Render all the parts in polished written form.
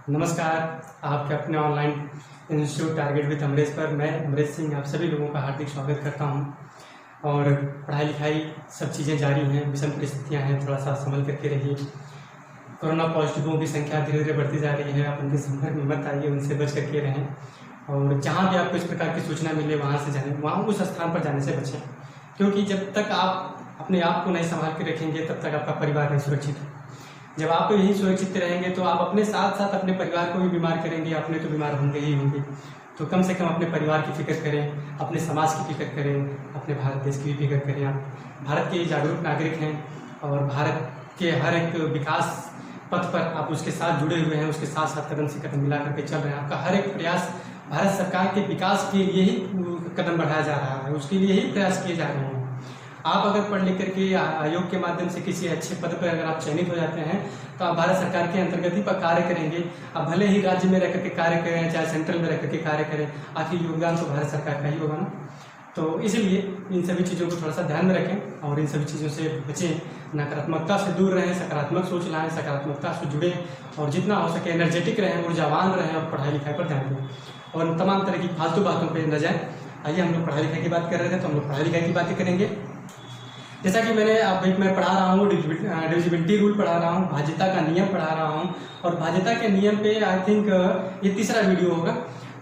नमस्कार। आपके अपने online institute target with Amresh पर मैं अमरेश सिंह आप सभी लोगों का हार्दिक स्वागत करता हूं। और पढ़ाई लिखाई सब चीज़ें जारी हैं, विषम परिस्थितियां हैं, थोड़ा सा संभल करके रहिए। कोरोना पॉजिटिवों की संख्या धीरे धीरे बढ़ती जा रही है, आप उनके संपर्क में मत आइए, उनसे बच करके रहें। और जहाँ भी आपको इस प्रकार की सूचना मिले वहाँ से जाएँ, वहाँ उस स्थान पर जाने से बचें, क्योंकि जब तक आप अपने आप को नहीं संभाल के रखेंगे तब तक आपका परिवार नहीं सुरक्षित है। जब आप यहीं सुरक्षित रहेंगे तो आप अपने साथ साथ अपने परिवार को भी बीमार करेंगे, अपने तो बीमार होंगे ही होंगे। तो कम से कम अपने परिवार की फिक्र करें, अपने समाज की फिक्र करें, अपने भारत देश की भी फिक्र करें। आप भारत के जागरूक नागरिक हैं और भारत के हर एक विकास पथ पर आप उसके साथ जुड़े हुए हैं, उसके साथ साथ कदम से कदम मिला करके चल रहे हैं। आपका हर एक प्रयास भारत सरकार के विकास के लिए ही कदम बढ़ाया जा रहा है, उसके लिए ही प्रयास किए जा रहे हैं। आप अगर पढ़ लिख करके आयोग के माध्यम से किसी अच्छे पद पर अगर आप चयनित हो जाते हैं तो आप भारत सरकार के अंतर्गत ही पर कार्य करेंगे। आप भले ही राज्य में रह करके कार्य करें, चाहे सेंट्रल में रह करके कार्य करें, आखिर योगदान तो भारत सरकार का ही होगा ना। तो इसलिए इन सभी चीज़ों को थोड़ा सा ध्यान में रखें और इन सभी चीज़ों से बचें। नकारात्मकता से दूर रहें, सकारात्मक सोच लाएं, सकारात्मकता से जुड़ें और जितना हो सके एनर्जेटिक रहें, ऊर्जावान रहें और पढ़ाई लिखाई पर ध्यान दें और तमाम तरह की फालतू बातों पर न जाएँ। आइए, हम लोग पढ़ाई लिखाई की बात कर रहे थे तो हम लोग पढ़ाई लिखाई की बातें करेंगे। जैसा कि मैं पढ़ा रहा हूँ, डिविजिबिलिटी रूल पढ़ा रहा हूँ, भाज्यता का नियम पढ़ा रहा हूँ और भाज्यता के नियम पे आई थिंक ये तीसरा वीडियो होगा।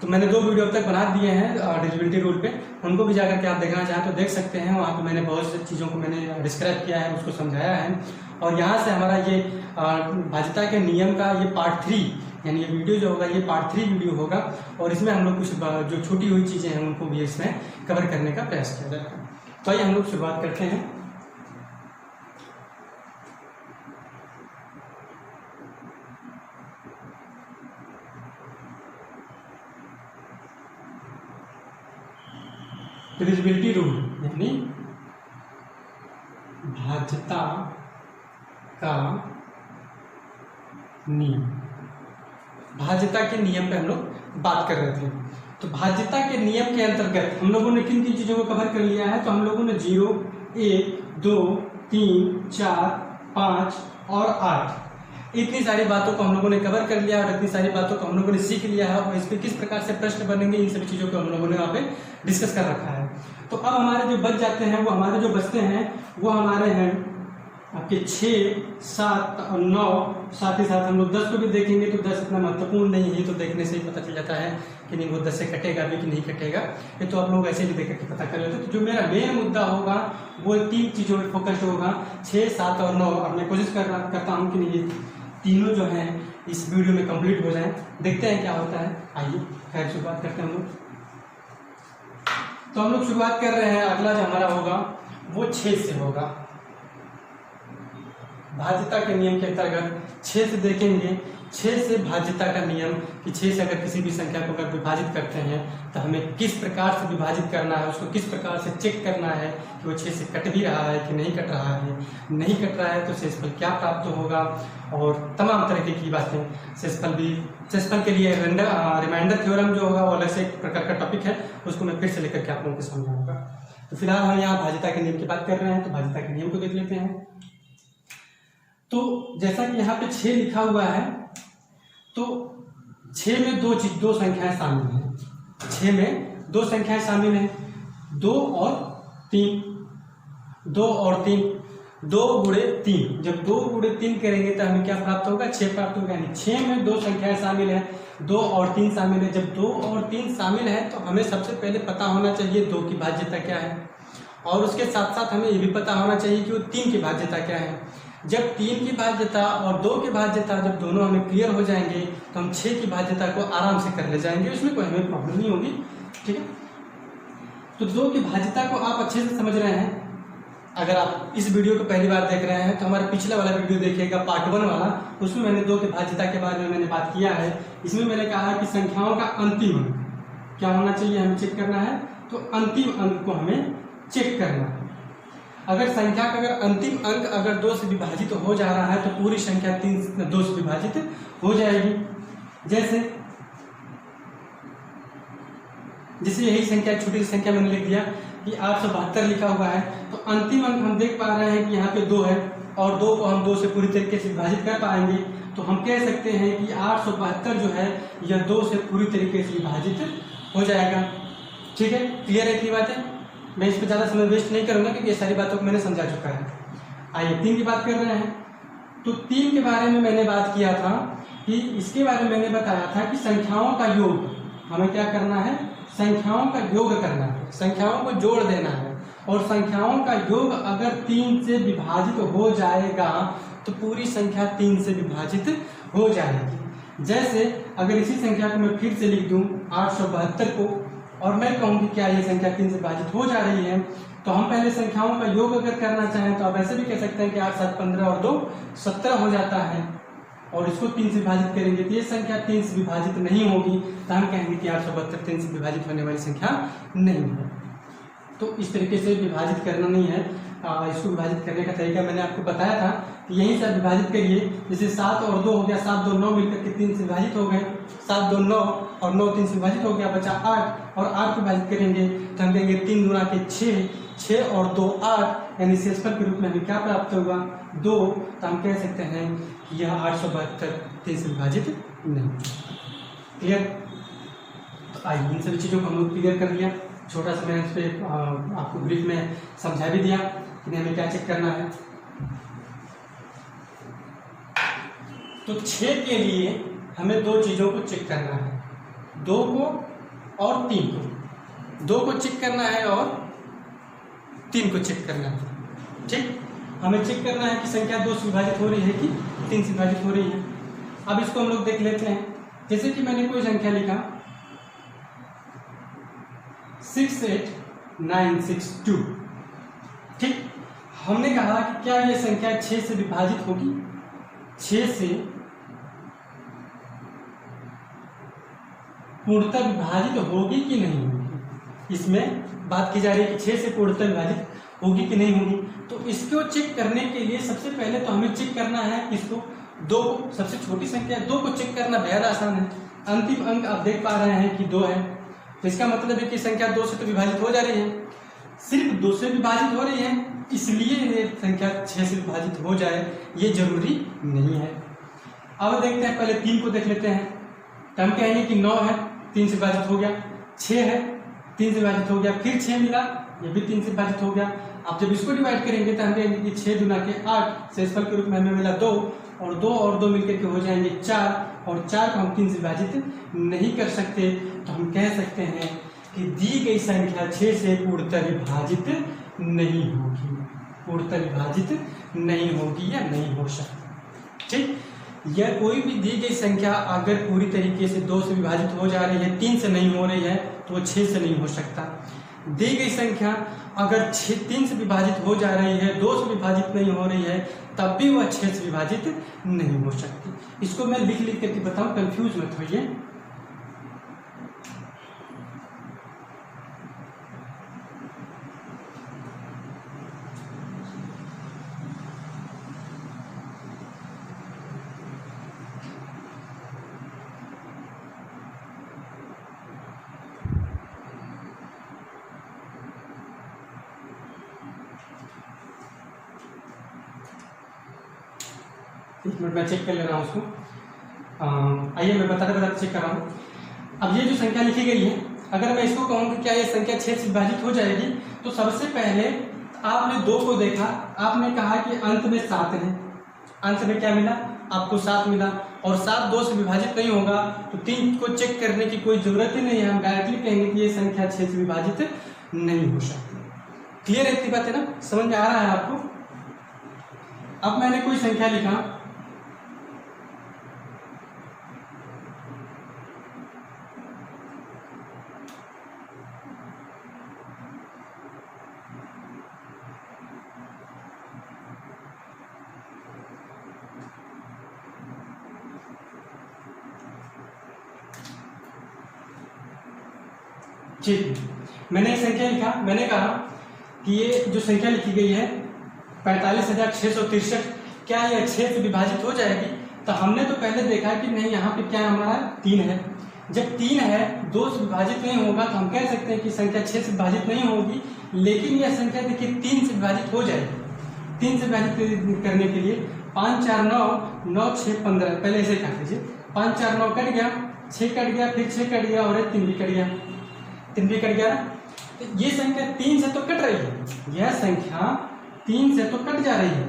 तो मैंने 2 वीडियो अब तक बना दिए हैं डिविजिबिलिटी रूल पे, उनको भी जाकर के आप देखना चाहें तो देख सकते हैं। वहाँ पे मैंने बहुत सी चीज़ों को मैंने डिस्क्राइब किया है, उसको समझाया है। और यहाँ से हमारा ये भाज्यता के नियम का ये पार्ट 3 यानी ये वीडियो जो होगा ये पार्ट 3 वीडियो होगा और इसमें हम लोग कुछ जो छूटी हुई चीज़ें हैं उनको भी इसमें कवर करने का प्रयास किया जाएगा। तो आइए हम लोग शुरुआत करते हैं। डिविजिबिलिटी रूल यानी भाज्यता का नियम। भाज्यता के नियम पे हम लोग बात कर रहे थे। तो भाज्यता के नियम के अंतर्गत हम लोगों ने किन किन चीज़ों को कवर कर लिया है? तो हम लोगों ने 0, 1, 2, 3, 4, 5 और 8 इतनी सारी बातों को हम लोगों ने कवर कर लिया और इतनी सारी बातों को हम लोगों ने सीख लिया है और इस पर किस प्रकार से प्रश्न बनेंगे इन सभी चीज़ों को हम लोगों ने यहाँ पे डिस्कस कर रखा है। तो अब हमारे जो बच जाते हैं, वो हमारे जो बचते हैं वो हमारे हैं आपके 6, 7 और 9। साथ ही साथ हम लोग 10 को भी देखेंगे तो 10 इतना महत्वपूर्ण नहीं है, तो देखने से ही पता चल जाता है कि नहीं वो 10 से कटेगा भी कि नहीं कटेगा। ये तो आप लोग ऐसे भी देख करके पता कर लेते हैं। तो जो मेरा मेन मुद्दा होगा वो 3 चीज़ों पर फोकस्ड होगा, 6, 7 और 9। और मैं कोशिश करता हूँ कि नहीं ये तीनों जो हैं इस वीडियो में कंप्लीट हो जाएं। देखते हैं क्या होता है। आइए खैर शुरुआत करते हैं हम लोग। तो हम लोग शुरुआत कर रहे हैं। अगला जो हमारा होगा वो 6 से होगा। भाज्यता के नियम के अंतर्गत 6 से देखेंगे। 6 से भाज्यता का नियम कि 6 से अगर किसी भी संख्या को अगर विभाजित करते हैं तो हमें किस प्रकार से विभाजित करना है, उसको किस प्रकार से चेक करना है कि वो 6 से कट भी रहा है कि नहीं कट रहा है। नहीं कट रहा है तो शेषफल क्या प्राप्त होगा और तमाम तरह की बातें। शेषफल के लिए रिमाइंडर थ्योरम जो होगा वो अलग से एक प्रकार का टॉपिक है, उसको मैं फिर से लेकर के आप लोगों को समझाऊंगा। तो फिलहाल हम यहाँ भाज्यता के नियम की बात कर रहे हैं, तो भाज्यता के नियम को देख लेते हैं। तो जैसा कि यहाँ पे 6 लिखा हुआ है, तो 6 में दो संख्याएं शामिल हैं। 6 में 2 संख्याएं शामिल हैं, 2 और 3। 2 और 3, 2 गुणे 3। जब 2 गुणे 3 करेंगे तो हमें क्या प्राप्त होगा? 6 प्राप्त होगा। यानी 6 में 2 संख्याएं शामिल हैं, 2 और 3 शामिल है। जब 2 और 3 शामिल है तो हमें सबसे पहले पता होना चाहिए 2 की भाज्यता क्या है और उसके साथ साथ हमें ये भी पता होना चाहिए कि वो 3 की भाज्यता क्या है। जब 3 की भाज्यता और 2 की भाज्यता जब दोनों हमें क्लियर हो जाएंगे तो हम 6 की भाज्यता को आराम से कर ले जाएंगे, उसमें कोई हमें प्रॉब्लम नहीं होगी। ठीक है, तो 2 की भाज्यता को आप अच्छे से समझ रहे हैं। अगर आप इस वीडियो को पहली बार देख रहे हैं तो हमारा पिछला वाला वीडियो देखिएगा, पार्ट 1 वाला। उसमें मैंने 2 की भाज्यता के बारे में मैंने बात किया है। इसमें मैंने कहा है कि संख्याओं का अंतिम अंक क्या होना चाहिए, हमें चेक करना है। तो अंतिम अंक को हमें चेक करना है। अगर संख्या का अगर अंतिम अंक अगर 2 से विभाजित हो जा रहा है तो पूरी संख्या 2 से विभाजित हो जाएगी। जैसे यही संख्या, छोटी सी संख्या मैंने लिख दिया कि 872 लिखा हुआ है, तो अंतिम अंक हम देख पा रहे हैं कि यहाँ पे 2 है और 2 को हम 2 से पूरी तरीके से विभाजित कर पाएंगे। तो हम कह सकते हैं कि 872 जो है यह 2 से पूरी तरीके से विभाजित हो जाएगा। ठीक है, क्लियर है? इतनी बातें मैं इस पर ज़्यादा समय वेस्ट नहीं करूँगा क्योंकि ये सारी बातों को मैंने समझा चुका है। आइए 3 की बात कर रहे हैं। तो 3 के बारे में मैंने बात किया था कि इसके बारे में मैंने बताया था कि संख्याओं का योग हमें क्या करना है, संख्याओं का योग करना है, संख्याओं को जोड़ देना है। और संख्याओं का योग अगर 3 से विभाजित हो जाएगा तो पूरी संख्या 3 से विभाजित हो जाएगी। जैसे अगर इसी संख्या को मैं फिर से लिख दूं 872 को, और मैं कहूँ कि क्या ये संख्या 3 से विभाजित हो जा रही है, तो हम पहले संख्याओं का योग अगर करना चाहें तो आप ऐसे भी कह सकते हैं कि 8 7 15 और 2 17 हो जाता है, और इसको 3 से विभाजित करेंगे तो ये संख्या 3 से विभाजित नहीं होगी, तो हम कहेंगे कि 872 3 से विभाजित होने वाली संख्या नहीं है। तो इस तरीके से विभाजित करना नहीं है। इसको विभाजित करने का तरीका मैंने आपको बताया था कि यहीं से विभाजित करिए। जैसे 7 और 2 हो गया, 7 2 9 मिलकर के 3 से विभाजित हो गए, 7 2 9 और 9 3 से विभाजित हो गया, बचा 8 और 8 को विभाजित करेंगे तो हम कहेंगे 3 गुना के 6, 6 और 2 8, यानी शेषफल के रूप में हमें क्या प्राप्त होगा 2। तो हम कह सकते हैं कि यह 872 3 से विभाजित नहीं। क्लियर? तो आइए इन सभी चीज़ों को हम लोग क्लियर कर लिया। छोटा सा मैंने इस पर आपको ब्रीफ में समझा भी दिया कि हमें क्या चेक करना है। तो 6 के लिए हमें 2 चीज़ों को चेक करना है, 2 को और 3 को। 2 को चेक करना है और 3 को चेक करना है। ठीक, हमें चेक करना है कि संख्या 2 से विभाजित हो रही है कि 3 से विभाजित हो रही है। अब इसको हम लोग देख लेते हैं। जैसे कि मैंने कोई संख्या लिखा 68962। ठीक, हमने कहा कि क्या यह संख्या 6 से विभाजित होगी, 6 से पूर्णतः विभाजित होगी कि नहीं होगी। इसमें बात की जा रही है कि 6 से पूर्णतः विभाजित होगी कि नहीं होगी। तो इसको चेक करने के लिए सबसे पहले तो हमें चेक करना है इसको 2 को, सबसे छोटी संख्या 2 को चेक करना बेहद आसान है। अंतिम अंक आप देख पा रहे हैं कि 2 है, तो इसका मतलब है कि संख्या 2 से तो विभाजित हो जा रही है, सिर्फ 2 से विभाजित हो रही है, इसलिए ये संख्या 6 से विभाजित हो जाए ये जरूरी नहीं है। अब देखते हैं, पहले 3 को देख लेते हैं। तो हम कहेंगे कि 9 है, 3 से विभाजित हो गया, 6 है, 3 से विभाजित हो गया, फिर 6 मिला, ये भी 3 से विभाजित हो गया। अब जब इसको डिवाइड करेंगे तो हम कहेंगे कि 6 गुना के 8, शेषफल के रूप में हमें मिला 2 और 2 मिलकर के हो जाएंगे 4, और 4 को हम 3 से विभाजित नहीं कर सकते। तो हम कह सकते हैं कि दी गई संख्या 6 से पूर्णतः विभाजित नहीं होगी, पूर्णतः विभाजित नहीं होगी या नहीं हो सकती। ठीक, यह कोई भी दी गई संख्या अगर पूरी तरीके से 2 से विभाजित हो जा रही है, 3 से नहीं हो रही है, तो वो 6 से नहीं हो सकता। दी गई संख्या अगर 3 से विभाजित हो जा रही है, 2 से विभाजित नहीं हो रही है, तब भी वह 6 से विभाजित नहीं हो सकती। इसको मैं लिख लिख करके बताऊं, कंफ्यूज मत होइए। एक मिनट मैं चेक कर ले रहा हूँ उसको। आइए मैं बताते चेक कर रहा हूँ। अब ये जो संख्या लिखी गई है, अगर मैं इसको कहूँ कि क्या ये संख्या 6 से विभाजित हो जाएगी, तो सबसे पहले आपने 2 को देखा, आपने कहा कि अंत में 7 है, अंत में क्या मिला आपको 7 मिला, और 7 2 से विभाजित नहीं होगा, तो 3 को चेक करने की कोई जरूरत ही नहीं है। हम डायरेक्टली कहेंगे कि ये संख्या 6 से विभाजित नहीं हो सकती। क्लियर है इतनी बात है ना, समझ में आ रहा है आपको? अब मैंने कोई संख्या लिखा ठीक, मैंने एक संख्या लिखा, मैंने कहा कि ये जो संख्या लिखी गई है 45,663, क्या यह 6 से विभाजित हो जाएगी? तो हमने तो पहले देखा कि नहीं, यहाँ पे क्या हमारा 3 है। जब 3 है, 2 से विभाजित नहीं होगा, तो हम कह सकते हैं कि संख्या 6 से विभाजित नहीं होगी। लेकिन यह संख्या देखिए 3 से विभाजित हो जाएगी। 3 से विभाजित करने के लिए 5 4 9, 9 6 15, पहले ऐसे काट लीजिए। 5 4 9 कट गया, 6 कट गया, फिर 6 कट गया और 3 भी कट गया, 3 भी कट गया ना। तो ये संख्या 3 से तो कट रही है, यह संख्या 3 से तो कट जा रही है,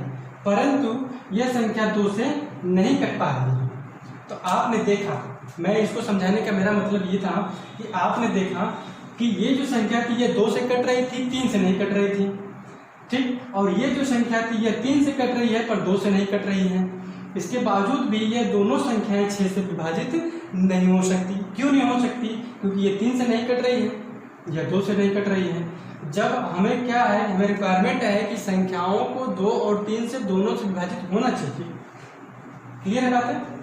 परंतु यह संख्या 2 से नहीं कट पा रही है। तो आपने देखा, मैं इसको समझाने का मेरा मतलब ये था कि आपने देखा कि ये जो संख्या थी ये 2 से कट रही थी, 3 से नहीं कट रही थी, ठीक। और ये जो संख्या थी ये 3 से कट रही है पर 2 से नहीं कट रही है। इसके बावजूद भी ये दोनों संख्याएं 6 से विभाजित नहीं हो सकती। क्यों नहीं हो सकती? क्योंकि ये 3 से नहीं कट रही है, यह 2 से नहीं कट रही है। जब हमें क्या है, हमें रिक्वायरमेंट है कि संख्याओं को 2 और 3 से दोनों से विभाजित होना चाहिए। क्लियर है बात है?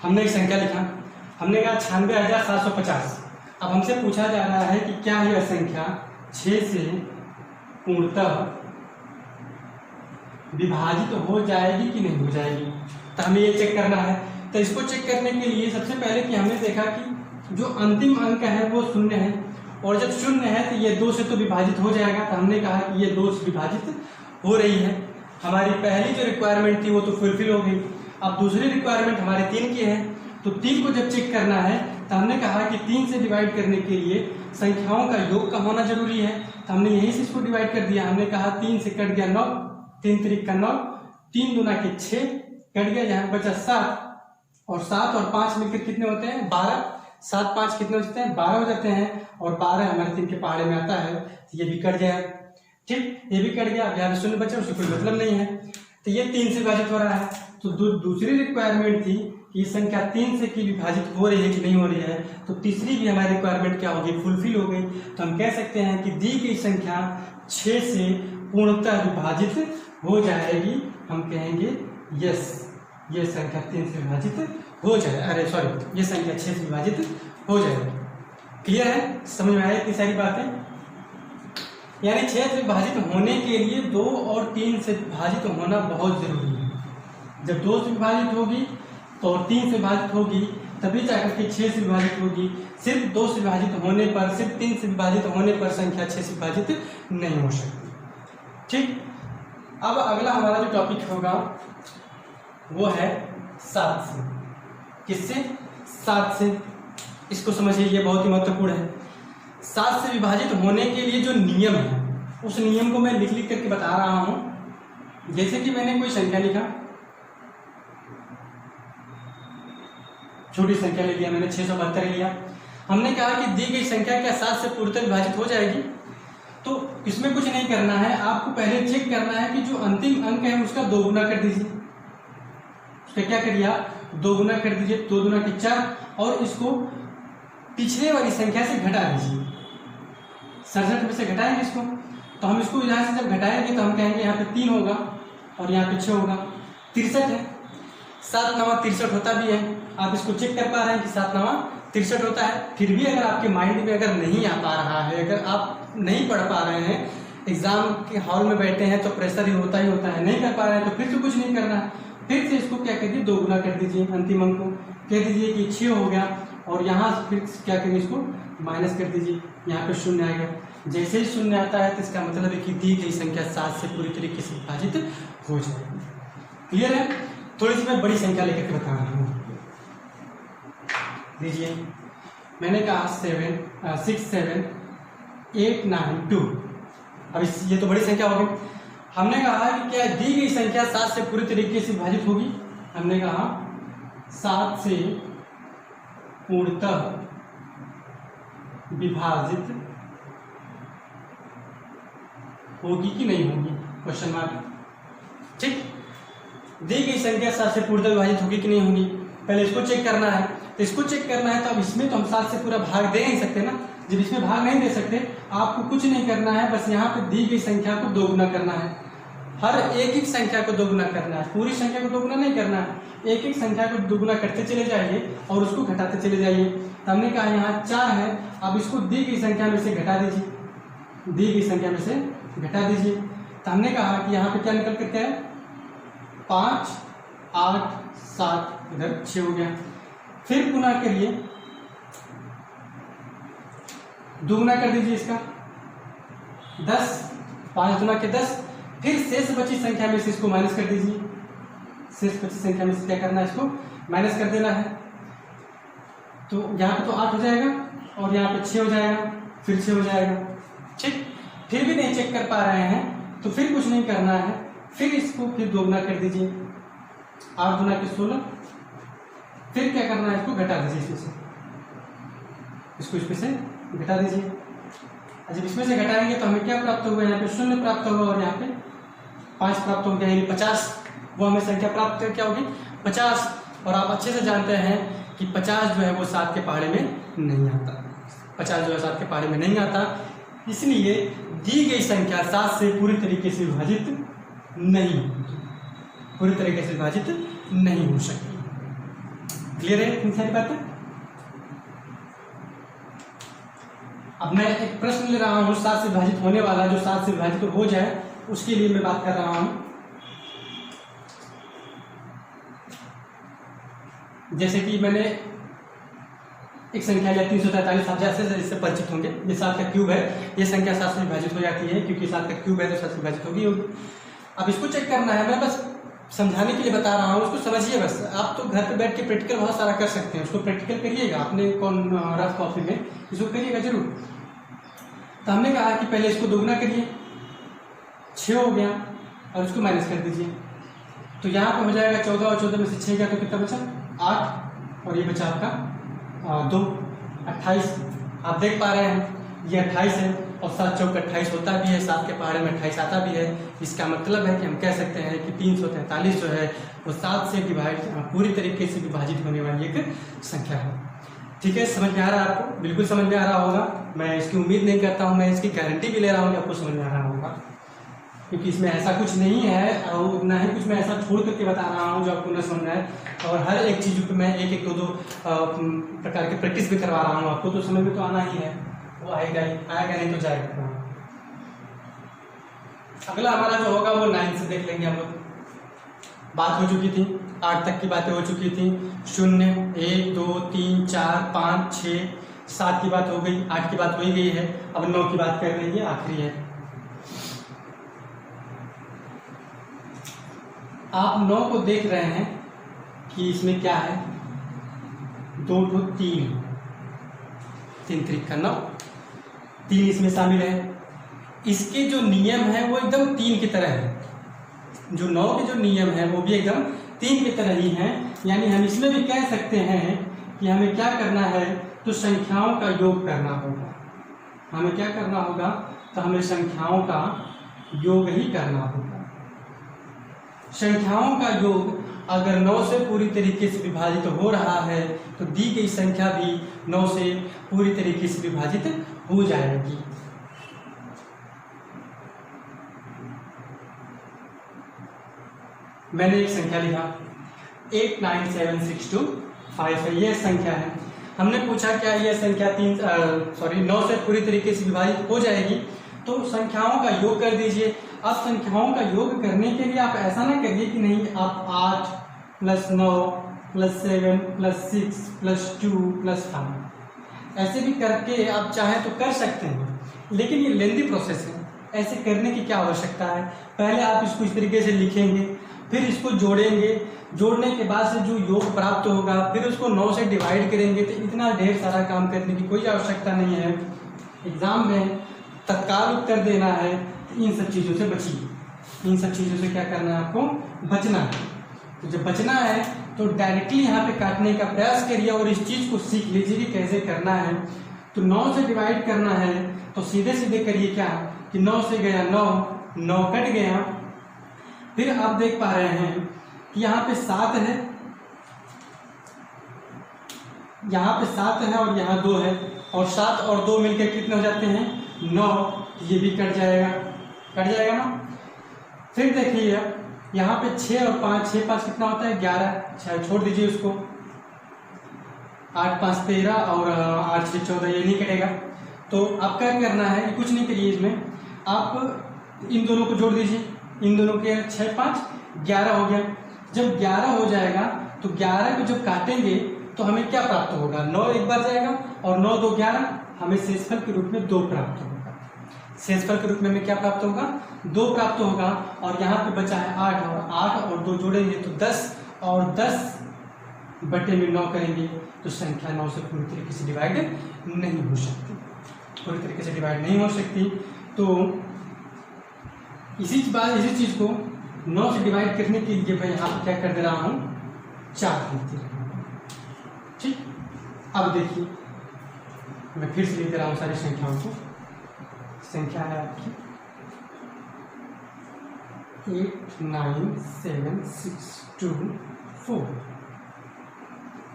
हमने एक संख्या लिखा, हमने कहा 96,750। अब हमसे पूछा जा रहा है कि क्या यह संख्या 6 से पूर्णतः विभाजित हो जाएगी कि नहीं हो जाएगी। तो हमें ये चेक करना है। तो इसको चेक करने के लिए सबसे पहले कि हमने देखा कि जो अंतिम अंक है वो 0 है, और जब 0 है तो ये 2 से तो विभाजित हो जाएगा। तो हमने कहा कि ये 2 से विभाजित हो रही है। हमारी पहली जो रिक्वायरमेंट थी वो तो फुलफिल हो गई। अब दूसरी रिक्वायरमेंट हमारे 3 की है, तो 3 को जब चेक करना है तो हमने कहा कि 3 से डिवाइड करने के लिए संख्याओं का योग का होना जरूरी है। तो हमने यहीं से इसको डिवाइड कर दिया। हमने कहा 3 से कट गया 9, 3 त्रिक का 9, 3 दूना के 6 कट गया, यहाँ बचा 7, और 7 और 5 मिलकर कितने होते हैं? 12। 7 5 कितने हो जाते हैं? 12 हो जाते हैं, और 12 हमारे 3 के पहाड़े में आता है, तो ये भी कट गया, ठीक। ये भी कट गया। अब यहाँ 0 बचा, उससे कोई मतलब नहीं है, तो ये 3 से विभाजित हो रहा है। तो दूसरी रिक्वायरमेंट थी कि ये संख्या 3 से की विभाजित हो रही है कि नहीं हो रही है। तो तीसरी भी हमारी रिक्वायरमेंट क्या होगी? फुलफिल हो गई। तो हम कह सकते हैं कि दी गई संख्या 6 से पूर्णतः विभाजित हो जाएगी। हम कहेंगे यस, ये संख्या 3 से विभाजित हो जाए, अरे सॉरी, ये संख्या 6 से विभाजित हो जाएगी। क्लियर है? समझ में आया इतनी सारी बातें? यानी 6 से विभाजित होने के लिए 2 और 3 से विभाजित होना बहुत जरूरी है। जब 2 से विभाजित होगी तो और 3 से विभाजित होगी, तभी जाकर के 6 से विभाजित होगी। सिर्फ 2 से विभाजित होने पर, सिर्फ 3 से विभाजित होने पर संख्या 6 से विभाजित नहीं हो सकती, ठीक। अब अगला हमारा जो टॉपिक होगा वो है 7 से। किससे? 7 से। इसको समझिए, ये बहुत ही महत्वपूर्ण है। 7 से विभाजित होने के लिए जो नियम है, उस नियम को मैं लिख करके बता रहा हूं। जैसे कि मैंने कोई संख्या लिखा, छोटी संख्या ले लिया मैंने, 672 लिया। हमने कहा कि दी गई संख्या क्या 7 से पूर्णतः विभाजित हो जाएगी? तो इसमें कुछ नहीं करना है, आपको पहले चेक करना है कि जो अंतिम अंक है उसका 2 गुना कर दीजिए। उसका क्या करिए आप? 2 गुना कर दीजिए, 2 दूना के 4, और इसको पिछले वाली संख्या से घटा दीजिए। 67 में से घटाएंगे इसको, तो हम इसको यहाँ से जब घटाएंगे तो हम कहेंगे यहाँ पे 3 होगा और यहाँ पे 6 होगा, 63 है। 7 9 63 होता भी है। आप इसको चेक कर पा रहे हैं कि 7 9 63 होता है। फिर भी अगर आपके माइंड में अगर नहीं आ पा रहा है, अगर आप नहीं पढ़ पा रहे हैं, एग्जाम के हॉल में बैठे हैं तो प्रेशर ही होता है, नहीं कर पा रहे हैं, तो फिर से कुछ नहीं करना है। फिर से इसको क्या करिए? 2 गुना कर दीजिए अंतिम अंक को, कह दीजिए कि 6 हो गया, और यहाँ फिर क्या करिए? इसको माइनस कर दीजिए, यहाँ पे 0 आ गया। जैसे ही 0 आता है तो इसका मतलब है कि दी गई संख्या 7 से पूरी तरीके से विभाजित हो जाएगी। क्लियर है? थोड़ी सी मैं बड़ी संख्या लेकर के बता रहा हूँ। लीजिए, मैंने कहा 6 7 8 9 2। अब ये तो बड़ी संख्या हो गई। हमने कहा कि क्या दी गई संख्या 7 से पूरी तरीके से विभाजित होगी? हमने कहा 7 से पूर्णतः विभाजित होगी कि नहीं होगी? Question mark. ठीक, दी गई संख्या 7 से पूर्णतः विभाजित होगी कि नहीं होगी, पहले इसको चेक करना है। तो इसको चेक करना है तो अब इसमें तो हम 7 से पूरा भाग दे नहीं सकते ना। जब इसमें भाग नहीं दे सकते, आपको कुछ नहीं करना है, बस यहाँ पे दी गई संख्या को दोगुना करना है। हर एक संख्या को दोगुना करना है, पूरी संख्या को दोगुना नहीं करना है, एक संख्या को दोगुना करते चले जाइए और उसको घटाते चले जाइए। तो हमने कहा यहाँ 4 है, अब इसको दी गई संख्या में से घटा दीजिए, दी गई संख्या में से घटा दीजिए। तो हमने कहा कि यहाँ पे क्या निकल करके है, 5, 8, 7, इधर 6 हो गया। फिर गुना करिए, दोगुना कर दीजिए इसका 10, 5 गुना के 10। फिर शेष बची संख्या में से इसको माइनस कर दीजिए, शेष बची संख्या में से क्या करना है, इसको माइनस कर देना है। तो यहाँ पे तो 8 हो जाएगा और यहाँ पे 6 हो जाएगा, फिर 6 हो जाएगा। ठीक, फिर भी नहीं चेक कर पा रहे हैं तो फिर कुछ नहीं करना है, फिर इसको फिर दोगुना कर दीजिए, 8 गुना के 16। फिर क्या करना है, इसको घटा दीजिए इसमें से, इसको इसमें से घटा दीजिए। जब इसमें से घटाएंगे तो हमें क्या प्राप्त होगा, यहाँ पे 0 प्राप्त होगा और यहाँ पे 5 प्राप्त हो गया, यानी 50। वो हमें संख्या प्राप्त क्या होगी, 50। और आप अच्छे से जानते हैं कि 50 जो है वो 7 के पहाड़े में नहीं आता, 50 जो है 7 के पहाड़े में नहीं आता। इसलिए दी गई संख्या 7 से पूरी तरीके से विभाजित नहीं होगी, पूरी तरीके से विभाजित नहीं हो सकती। क्लियर है इतनी सारी बातें? अब मैं एक प्रश्न ले रहा हूं 7 से विभाजित होने वाला, जो 7 से विभाजित हो जाए उसके लिए मैं बात कर रहा हूं। जैसे कि मैंने एक संख्या लिया 343, आप जैसे इससे परिचित होंगे, ये 7 का क्यूब है, ये संख्या 7 से विभाजित हो जाती है क्योंकि 7 का क्यूब है तो 7 से विभाजित होगी। अब इसको चेक करना है, मैं बस समझाने के लिए बता रहा हूँ, उसको समझिए बस। आप तो घर पे बैठ के प्रैक्टिकल बहुत सारा कर सकते हैं, उसको प्रैक्टिकल करिएगा अपने रफ कॉपी में, इसको करिएगा जरूर। तो हमने कहा कि पहले इसको दोगुना करिए, 6 हो गया और इसको माइनस कर दीजिए। तो यहाँ पे हो जाएगा 14 और 14 में से 6 गया तो कितना बचा, 8, और ये बचा आपका 2, 28। आप देख पा रहे हैं ये 28 है और 7 चौक 28 होता भी है, 7 के पहाड़े में 28 आता भी है। इसका मतलब है कि हम कह सकते हैं कि 343 जो है वो 7 से पूरी तरीके से विभाजित होने वाली एक संख्या है। ठीक है, समझ में आ रहा है आपको? बिल्कुल समझ में आ रहा होगा, मैं इसकी उम्मीद नहीं करता हूँ, मैं इसकी गारंटी भी ले रहा हूँ कि आपको समझ में आ रहा होगा, क्योंकि इसमें ऐसा कुछ नहीं है और ना ही कुछ मैं ऐसा छोड़ करके बता रहा हूँ जो आपको न समझना है। और हर एक चीज़ पे मैं एक 2 प्रकार के प्रैक्टिस भी करवा रहा हूँ आपको, तो समझ में तो आना ही है, वो आएगा नहीं तो जाएगा। अगला हमारा जो होगा वो 9 से देख लेंगे हम लोग। बात हो चुकी थी, 8 तक की बातें हो चुकी थी, 0, 1, 2, 3, 4, 5, 6, 7 की बात हो गई, 8 की बात हो ही गई है। अब 9 की बात कर रही है, आखिरी है। आप 9 को देख रहे हैं कि इसमें क्या है, 2 2 3 3 का 9, 3 इसमें शामिल है। इसके जो नियम है वो एकदम 3 की तरह है, जो 9 के जो नियम है वो भी एकदम 3 की तरह ही हैं। यानी हम इसमें भी कह सकते हैं कि हमें क्या करना है, तो संख्याओं का योग करना होगा। हमें क्या करना होगा, तो हमें संख्याओं का योग ही करना होगा। संख्याओं का योग अगर 9 से पूरी तरीके से विभाजित हो रहा है तो दी गई संख्या भी 9 से पूरी तरीके से विभाजित हो जाएगी। मैंने एक संख्या लिखा 89762 है, यह संख्या है। हमने पूछा क्या यह संख्या 9 से पूरी तरीके से विभाजित हो जाएगी, तो संख्याओं का योग कर दीजिए। अब संख्याओं का योग करने के लिए आप ऐसा ना करिए कि नहीं आप 8 + 9 + 7 + 6 + 2 + 5 ऐसे भी करके आप चाहें तो कर सकते हैं, लेकिन ये लेंदी प्रोसेस है, ऐसे करने की क्या आवश्यकता है। पहले आप इसको इस तरीके से लिखेंगे, फिर इसको जोड़ेंगे, जोड़ने के बाद से जो योग प्राप्त होगा फिर उसको 9 से डिवाइड करेंगे। तो इतना ढेर सारा काम करने की कोई आवश्यकता नहीं है। एग्जाम में तत्काल उत्तर देना है, तो इन सब चीज़ों से बचिए। इन सब चीज़ों से क्या करना है, आपको बचना है। तो जब बचना है तो डायरेक्टली यहाँ पे काटने का प्रयास करिए और इस चीज़ को सीख लीजिए कि कैसे करना है। तो 9 से डिवाइड करना है तो सीधे सीधे करिए क्या कि 9 से गया 9, 9 कट गया। फिर आप देख पा रहे हैं कि यहाँ पे 7 है, यहाँ पे 7 है और यहाँ 2 है, और 7 और 2 मिलकर कितने हो जाते हैं 9। ये भी कट जाएगा ना। फिर देखिए यहाँ पे 6 और 5, 6 5 कितना होता है 11, छोड़ दीजिए उसको। 8 5 13 और 8 6 14, ये नहीं कटेगा। तो आप क्या करना है, कुछ नहीं करिए, इसमें आप इन दोनों को जोड़ दीजिए। इन दोनों के 6 5 11 हो गया। जब 11 हो जाएगा तो 11 को जब काटेंगे तो हमें क्या प्राप्त होगा, 9 एक बार जाएगा और 9 2 11, हमें शेषफल के रूप में 2 प्राप्त होगा। शेषफल के रूप में हमें क्या प्राप्त होगा 2 प्राप्त होगा। और यहाँ पे बचा है 8, और 8 और 2 जोड़ेंगे तो 10, और 10 बटे में 9 करेंगे तो संख्या 9 से पूरी तरीके से डिवाइड नहीं हो सकती, पूरी तरीके से डिवाइड नहीं हो सकती। तो इसी चीज को 9 से डिवाइड करने के लिए मैं यहाँ पर क्या कर दे रहा हूँ 4 लिख दे रहा हूँ। ठीक, अब देखिए मैं फिर से लिख दे रहा हूँ सारी संख्याओं को। संख्या है आपकी 8 9 7 6 2 4,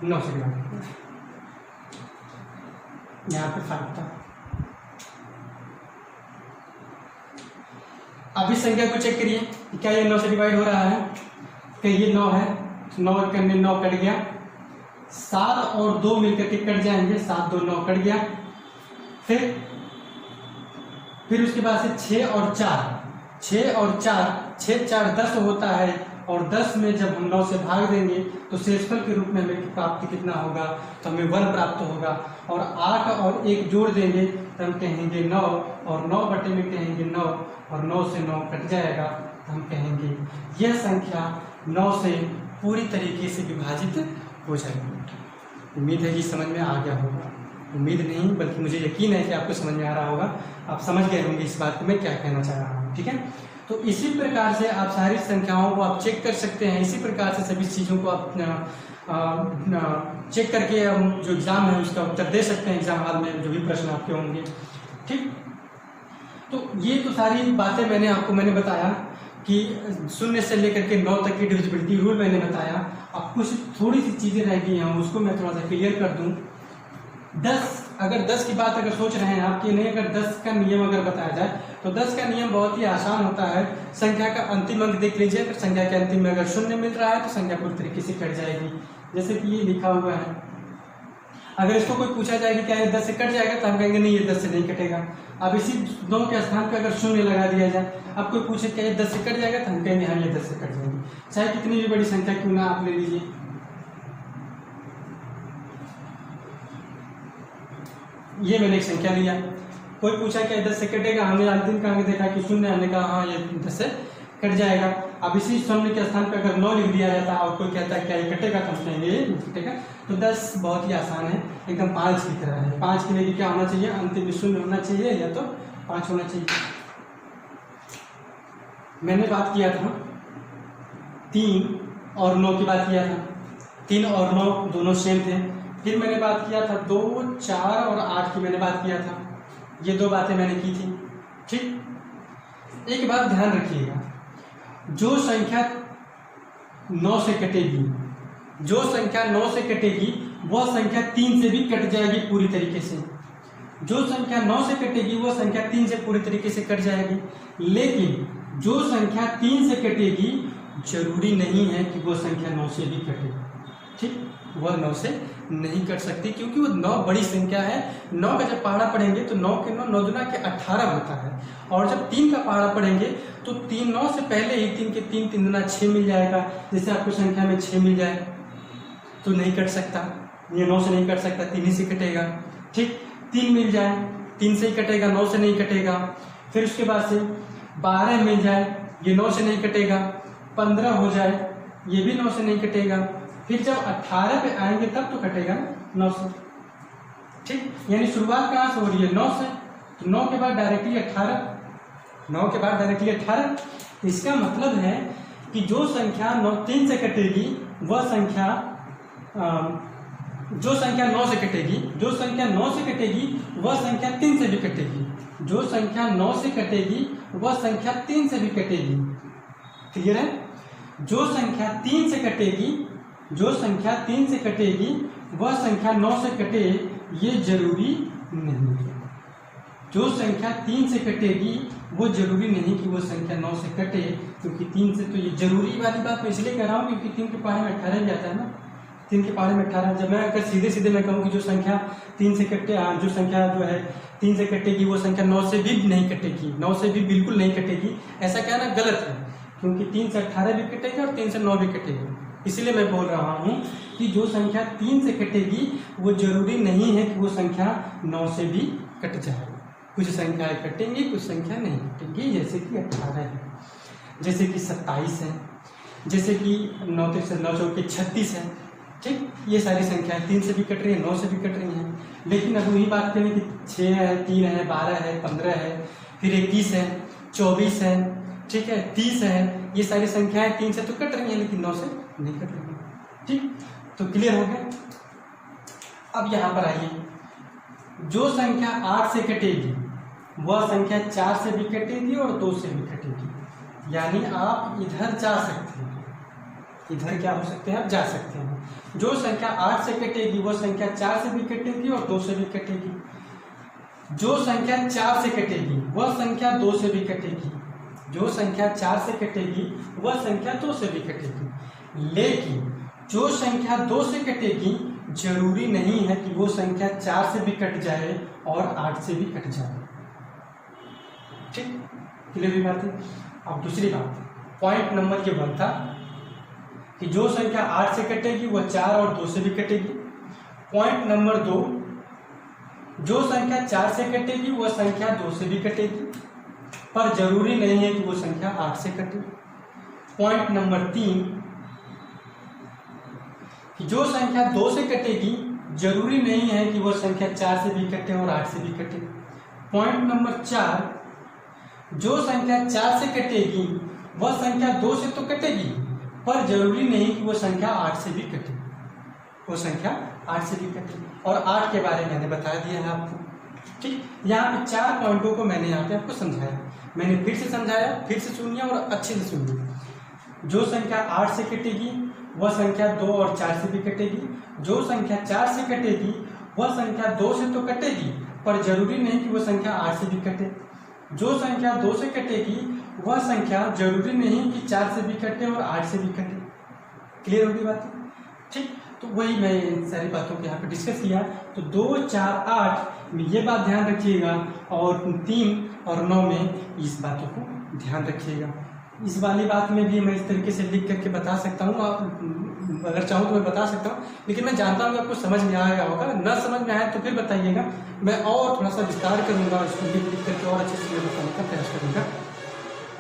9 से डिवाइड करना है। यहाँ पे 5 था। अब इस संख्या को चेक करिए क्या ये 9 से डिवाइड हो रहा है, कि ये 9 है, 9 करने 9 कट गया। 7 और 2 मिलकर के कट जाएंगे, 7 2 9 कट गया। फिर उसके बाद से 6 और 4, 6 4 10 होता है, और 10 में जब हम 9 से भाग देंगे तो शेषफल के रूप में हमें प्राप्त कितना होगा, तो हमें 1 प्राप्त होगा। और 8 और 1 जोड़ देंगे तो हम कहेंगे 9, और 9 बटे में कहेंगे 9, और 9 से 9 कट जाएगा तो हम कहेंगे यह संख्या 9 से पूरी तरीके से विभाजित हो जाएगी। उम्मीद है कि समझ में आ गया होगा, उम्मीद नहीं बल्कि मुझे यकीन है कि आपको समझ में आ रहा होगा, आप समझ गए होंगे इस बात को मैं क्या कहना चाह रहा हूँ। ठीक है, तो इसी प्रकार से आप सारी संख्याओं को आप चेक कर सकते हैं। इसी प्रकार से सभी चीज़ों को आप चेक करके जो एग्ज़ाम है उसका उत्तर दे सकते हैं एग्जाम हॉल में, जो भी प्रश्न आपके होंगे। ठीक, तो ये तो सारी बातें मैंने बताया कि 0 से लेकर के 9 तक की डिविजिबिलिटी रूल मैंने बताया। अब कुछ थोड़ी सी चीज़ें रह गई हैं, उसको मैं थोड़ा सा क्लियर कर दूँ। 10 की बात अगर सोच रहे हैं आप कि नहीं, अगर 10 का नियम अगर बताया जाए तो 10 का नियम बहुत ही आसान होता है। संख्या का अंतिम अंक देख लीजिए, अगर संख्या के अंतिम में अगर 0 मिल रहा है तो संख्या पूरी तरीके से कट जाएगी, जैसे कि ये लिखा हुआ है। अगर इसको कोई पूछा जाए कि क्या ये 10 से कट जाएगा तो हम कहेंगे नहीं, ये 10 से नहीं कटेगा। अब इसी 9 के स्थान पर अगर 0 लगा दिया जाए, अब कोई पूछे क्या ये 10 से कट जाएगा तो हम कहेंगे हाँ ये 10 से कट जाएगी, चाहे कितनी भी बड़ी संख्या क्यों ना आप ले लीजिए। ये मैंने एक संख्या लिया, कोई पूछा क्या 10 से कटेगा, हमने अंतिम का देखा कि 0, हमने कहा हाँ ये 10 से कट जाएगा। अब इसी 0 के स्थान पर अगर 9 लिख दिया जाता है और कोई कहता है क्या ये कटेगा तो हम कहेंगे ये कटेगा। तो 10 बहुत ही आसान है, एकदम 5 की तरह है। 5 के लिए भी क्या होना चाहिए, अंतिम में 0 होना चाहिए या तो 5 होना चाहिए। मैंने बात किया था 3 और 9 की बात किया था, 3 और 9 दोनों सेम थे। फिर मैंने बात किया था 2 4 और 8 की मैंने बात किया था, ये 2 बातें मैंने की थी। ठीक, एक बात ध्यान रखिएगा, जो संख्या 9 से कटेगी, जो संख्या 9 से कटेगी वह संख्या 3 से भी कट जाएगी पूरी तरीके से। जो संख्या 9 से कटेगी वह संख्या 3 से पूरी तरीके से कट जाएगी। लेकिन जो संख्या 3 से कटेगी जरूरी नहीं है कि वो संख्या 9 से भी कटे। ठीक, वह 9 से नहीं कट सकती, क्योंकि वो 9 बड़ी संख्या है। 9 का जब पहाड़ा पढ़ेंगे तो 9 के 9 9 दूना के 18 होता है, और जब 3 का पहाड़ा पढ़ेंगे तो 3 9 से पहले ही 3 के 3 3 दूना 6 मिल जाएगा। जैसे आपको संख्या में 6 मिल जाए तो नहीं कट सकता, ये 9 से नहीं कट सकता, 3 ही से कटेगा। ठीक, 3 मिल जाए 3 से ही कटेगा, 9 से नहीं कटेगा। फिर उसके बाद से 12 मिल जाए, ये 9 से नहीं कटेगा। 15 हो जाए, ये भी 9 से नहीं कटेगा। फिर जब 18 पे आएंगे तब तो कटेगा 9 से। ठीक, यानी शुरुआत कहाँ से हो रही है, 9 से, तो 9 के बाद डायरेक्टली 18, 9 के बाद डायरेक्टली 18। इसका मतलब है कि जो संख्या 3 से कटेगी वह संख्या जो संख्या 9 से कटेगी, जो संख्या 9 से कटेगी वह संख्या 3 से भी कटेगी, जो संख्या 9 से कटेगी वह संख्या 3 से भी कटेगी। क्लियर है? जो संख्या 3 से कटेगी, जो संख्या 3 से कटेगी वह संख्या 9 से कटे, ये जरूरी नहीं है। जो संख्या 3 से कटेगी वो जरूरी नहीं कि वो संख्या 9 से कटे, क्योंकि 3 से, तो ये जरूरी वाली बात मैं इसलिए कह रहा हूँ क्योंकि 3 के पहाड़े में 18 भी आता है ना। 3 के पहाड़े में 18, जब मैं अगर सीधे सीधे मैं कहूँ कि जो संख्या 3 से कटे, जो संख्या जो है 3 से कटेगी वो संख्या 9 से भी नहीं कटेगी, 9 से भी बिल्कुल नहीं कटेगी, ऐसा कहना गलत है, क्योंकि 3 से 18 भी कटेगी और 3 से 9 भी कटेगी। इसलिए मैं बोल रहा हूँ कि जो संख्या 3 से कटेगी वो जरूरी नहीं है कि वो संख्या 9 से भी कट जाए। कुछ संख्याएं कटेंगी, कुछ संख्या नहीं कटेंगी, जैसे कि 18 है, जैसे कि 27 है, जैसे कि 9 चौके 36 है। ठीक, ये सारी संख्याएं 3 से भी कट रही है, 9 से भी कट रही हैं। लेकिन अब वही बात करें कि 6 है, 3 है, 12 है, 15 है, फिर 21 है, 24 है, ठीक है, 30 है, ये सारी संख्याएं 3 से तो कट रही हैं लेकिन 9 से नहीं कट रही हैं। ठीक, तो क्लियर हो गया। अब यहाँ पर आइए, जो संख्या 8 से कटेगी वह संख्या 4 से भी कटेगी और 2 से भी कटेगी। यानी आप इधर जा सकते हैं, इधर क्या हो सकते हैं, आप जा सकते हैं। जो संख्या 8 से कटेगी वह संख्या 4 से भी कटेगी और 2 से भी कटेगी। जो संख्या 4 से कटेगी वह संख्या 2 से भी कटेगी। जो संख्या 4 से कटेगी वह संख्या 2 से भी कटेगी। लेकिन जो संख्या 2 से कटेगी जरूरी नहीं है कि वो संख्या 4 से भी कट जाए और 8 से भी कट जाए। ठीक, क्लियर भी बात है। अब दूसरी बात, पॉइंट नंबर ये 1 था कि जो संख्या 8 से कटेगी वह 4 और 2 से भी कटेगी। पॉइंट नंबर 2, जो संख्या 4 से कटेगी वह संख्या 2 से भी कटेगी, पर जरूरी नहीं है कि वो संख्या 8 से कटे। पॉइंट नंबर 3, कि जो संख्या 2 से कटेगी जरूरी नहीं है कि वो संख्या 4 से भी कटे और 8 से भी कटे। पॉइंट नंबर 4, जो संख्या 4 से कटेगी वह संख्या 2 से तो कटेगी, पर जरूरी नहीं कि वो संख्या 8 से भी कटे, वो संख्या 8 से भी कटे। और 8 के बारे में मैंने बता दिया है आपको। ठीक, यहाँ पे 4 पॉइंटों को मैंने यहाँ पे आपको समझाया, मैंने फिर से समझाया, फिर से सुनिए और अच्छे से सुनिए। जो संख्या 8 से कटेगी वह संख्या 2 और 4 से भी कटेगी। जो संख्या 4 से कटेगी वह संख्या 2 से तो कटेगी, पर जरूरी नहीं कि वह संख्या 8 से भी कटे। जो संख्या 2 से कटेगी वह संख्या जरूरी नहीं कि 4 से भी कटे और 8 से भी कटे। क्लियर होगी बात? ठीक, तो वही मैं इन सारी बातों को यहाँ पे डिस्कस किया। तो 2, 4, 8 में ये बात ध्यान रखिएगा और 3 और 9 में इस बातों को ध्यान रखिएगा। इस वाली बात में भी मैं इस तरीके से लिख करके बता सकता हूँ, आप अगर चाहूँ तो मैं बता सकता हूँ, लेकिन मैं जानता हूँ कि आपको समझ में आया होगा। न समझ में आया तो फिर बताइएगा, मैं और थोड़ा सा विस्तार करूँगा, इसको लिख करके और अच्छे से बताने का प्रयास करूँगा।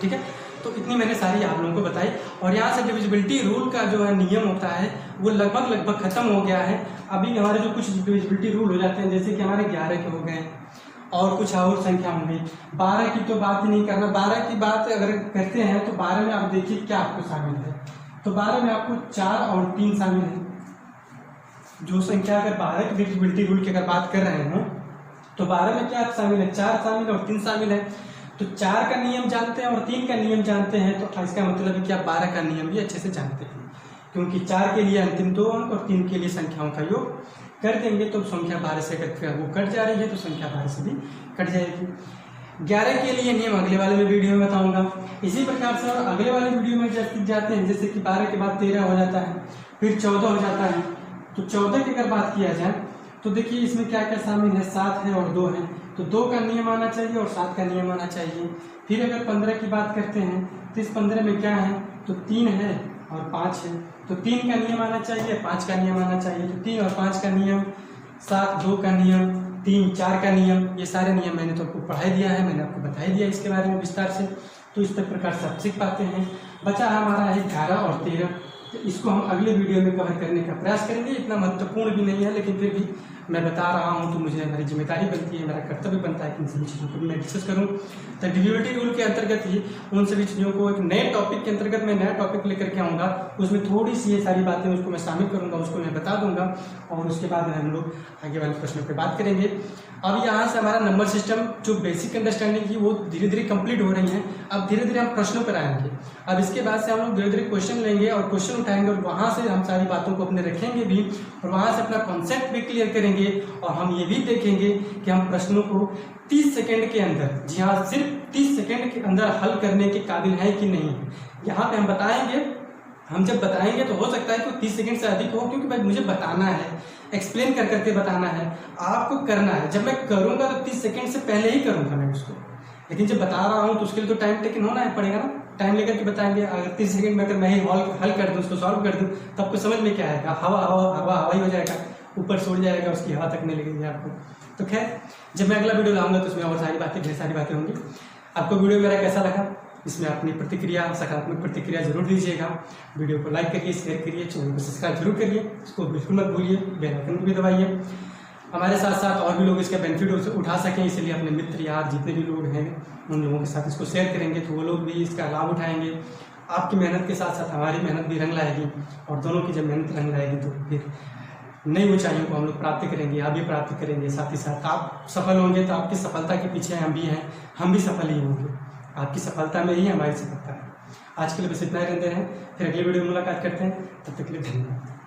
ठीक है, तो इतनी मैंने सारी आप लोगों को बताई। और यहाँ से डिविजिबिलिटी रूल का जो है नियम होता है वो लगभग खत्म हो गया है। अभी हमारे जो कुछ डिविजिबिलिटी रूल हो जाते हैं, जैसे कि हमारे 11 के हो गए और कुछ और संख्या होंगी। 12 की तो बात ही नहीं करना। 12 की बात अगर करते हैं तो 12 में आप देखिए क्या आपको शामिल है। तो 12 में आपको 4 और 3 शामिल है। जो संख्या अगर 12 की डिविजिबिलिटी रूल की अगर बात कर रहे हैं तो 12 में क्या शामिल है, 4 शामिल और 3 शामिल है। तो 4 का नियम जानते हैं और 3 का नियम जानते हैं, तो इसका मतलब है कि आप 12 का नियम भी अच्छे से जानते हैं, क्योंकि 4 के लिए अंतिम 2 अंक और 3 के लिए संख्याओं का योग कर देंगे तो संख्या 12 से वो कट जा रही है, तो संख्या 12 से भी कट जाएगी। 11 के लिए नियम अगले वाले में वीडियो में बताऊंगा। इसी प्रकार से अगले वाले वीडियो में जैसे जाते हैं, जैसे कि 12 के बाद 13 हो जाता है, फिर 14 हो जाता है। तो 14 की अगर बात किया जाए तो देखिए इसमें क्या क्या शामिल है, 7 है और 2 है। तो 2 का नियम आना चाहिए और 7 का नियम आना चाहिए। फिर अगर 15 की बात करते हैं तो इस 15 में क्या है, तो 3 है और 5 है। तो 3 का नियम आना चाहिए, 5 का नियम आना चाहिए। तो 3 और 5 का नियम, 7, 2 का नियम, 3, 4 का नियम, ये सारे नियम मैंने तो आपको पढ़ाई दिया है, मैंने आपको बताई दिया इसके बारे में विस्तार से। तो इस प्रकार से आप सीख पाते हैं। बचा हमारा है 11 और 13। तो इसको हम अगले वीडियो में कवर करने का प्रयास करेंगे। इतना महत्वपूर्ण भी नहीं है, लेकिन फिर भी मैं बता रहा हूँ तो मुझे मेरी जिम्मेदारी बनती है, मेरा कर्तव्य बनता है कि इन सभी चीज़ों को भी मैं डिस्कस करूँ। तो डिविजिबिलिटी रूल के अंतर्गत ही उन सभी चीज़ों को एक नए टॉपिक के अंतर्गत मैं नया टॉपिक लेकर के आऊँगा, उसमें थोड़ी सी ये सारी बातें उसको मैं शामिल करूँगा, उसको मैं बता दूंगा और उसके बाद हम लोग आगे वाले प्रश्नों पर बात करेंगे। अब यहाँ से हमारा नंबर सिस्टम जो बेसिक अंडरस्टैंडिंग थी वो धीरे धीरे कंप्लीट हो रही है। अब धीरे धीरे हम प्रश्नों पर आएंगे। अब इसके बाद से हम लोग धीरे धीरे क्वेश्चन लेंगे और क्वेश्चन उठाएंगे और वहाँ से हम सारी बातों को अपने रखेंगे भी और वहाँ से अपना कॉन्सेप्ट भी क्लियर करेंगे। और हम ये भी देखेंगे कि हम प्रश्नों को 30 सेकेंड के अंदर, जी हाँ, सिर्फ 30 सेकेंड के अंदर हल करने के काबिल है कि नहीं। यहाँ पे हम बताएंगे, हम जब बताएंगे तो हो सकता है कि 30 सेकंड से अधिक हो, क्योंकि भाई मुझे बताना है, एक्सप्लेन कर करके बताना है, आपको करना है। जब मैं करूँगा तो 30 सेकंड से पहले ही करूँगा मैं उसको, लेकिन जब बता रहा हूँ तो उसके लिए तो टाइम टेकन होना है पड़ेगा ना, टाइम लेकर के बताएंगे। अगर 30 सेकंड में अगर मैं ही हल कर दूँ, उसको सॉल्व कर दूँ, तो आपको समझ में क्या आएगा, हवा ही हो जाएगा, ऊपर छोड़ जाएगा, उसकी हवा तक नहीं लगेगी आपको। तो खैर, जब मैं अगला वीडियो लाऊंगा तो उसमें और सारी बातें, ढेर सारी बातें होंगी। आपको वीडियो मेरा कैसा लगा, इसमें अपनी प्रतिक्रिया, सकारात्मक प्रतिक्रिया जरूर दीजिएगा। वीडियो को लाइक करिए, शेयर करिए, चैनल को सब्सक्राइब जरूर करिए, इसको बिल्कुल मत भूलिए, बेल आइकन को भी दबाइए। हमारे साथ साथ और भी लोग इसका बेनिफिट उठा सकें, इसलिए अपने मित्र यार जितने भी लोग हैं उन लोगों के साथ इसको शेयर करेंगे तो वो लोग भी इसका लाभ उठाएंगे। आपकी मेहनत के साथ साथ हमारी मेहनत भी रंग लाएगी और दोनों की जब मेहनत रंग लाएगी तो फिर नई ऊंचाइयों को हम लोग प्राप्त करेंगे, आप भी प्राप्त करेंगे। साथ ही साथ आप सफल होंगे तो आपकी सफलता के पीछे हम भी हैं, हम भी सफल ही होंगे। आपकी सफलता में ही हमारी सफलता है। आज के लिए बस इतना ही रहते हैं, फिर अगले वीडियो में मुलाकात करते हैं, तब तक के लिए धन्यवाद।